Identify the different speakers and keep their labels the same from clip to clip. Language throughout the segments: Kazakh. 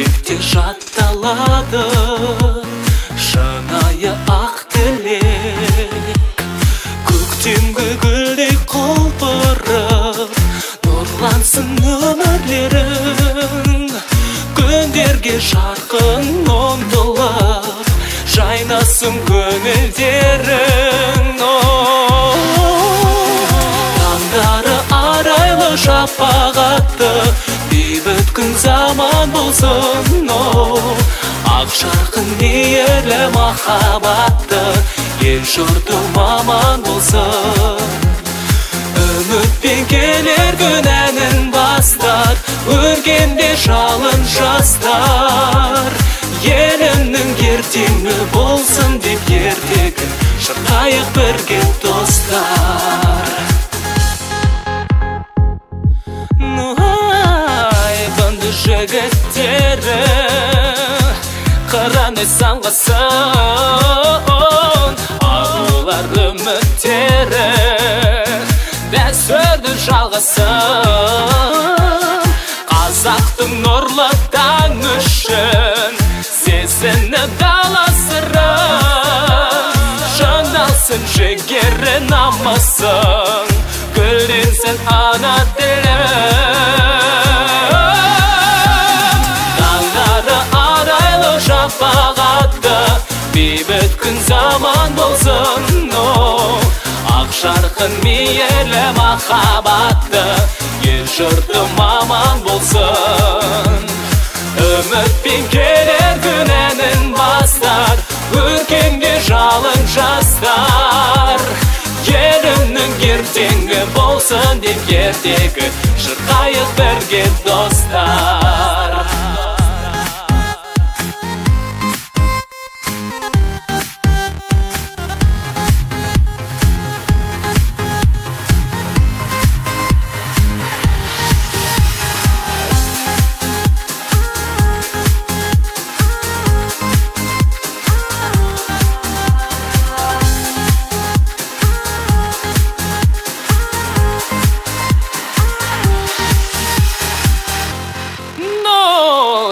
Speaker 1: жүректе жатталады шынайы ақ тілек. Көктемгі гүлдей құлпырып нұрлансын өмірлерің, күндерге жарқын ұмтылып жайнасын көңілдерің. Таңдары арайлы шапағатты, бейбіт күн заман болсын. Ақ жарқын мейірлі махаббатты, ел жұртым аман болсын. Үмітпен келер күн әнін бастар, өргенде жалын жастар. Елімнің ертеңі болсын деп ертегі шырқайық бірге достар. Айбынды жігіттері қыраны самғасын, арулар үміттері дәстүрді жалғасын. Қазақтың нұрлы таң үшін сезініп дала сырын, жандалсын жігері намысын, гүлденсін ана тілім. Таңдары арайлы шапағатты, бейбіт күн заман болсын. Ақ жарқын мейірлі махаббатты, ел жұртым аман болсын. Үмітпен келер күн әнін бастар, өркенге жалын жастар. Елімнің ертеңі болсын деп ертегі шырқайық бірге достар.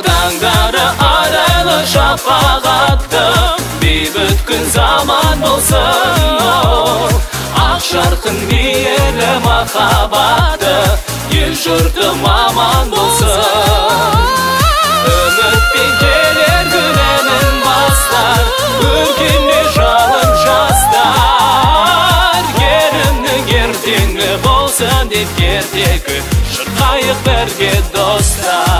Speaker 1: Таңдары арайлы шапағатты, бейбіт күн заман болсын. Ақ жарқын мейірлі махаббатты, ел жұртым аман болсын. Үмітпен келер күн әнін бастар, өркенде жалын жастар. Елімнің ертеңі болсын деп ертегі шырқайық бірге достар.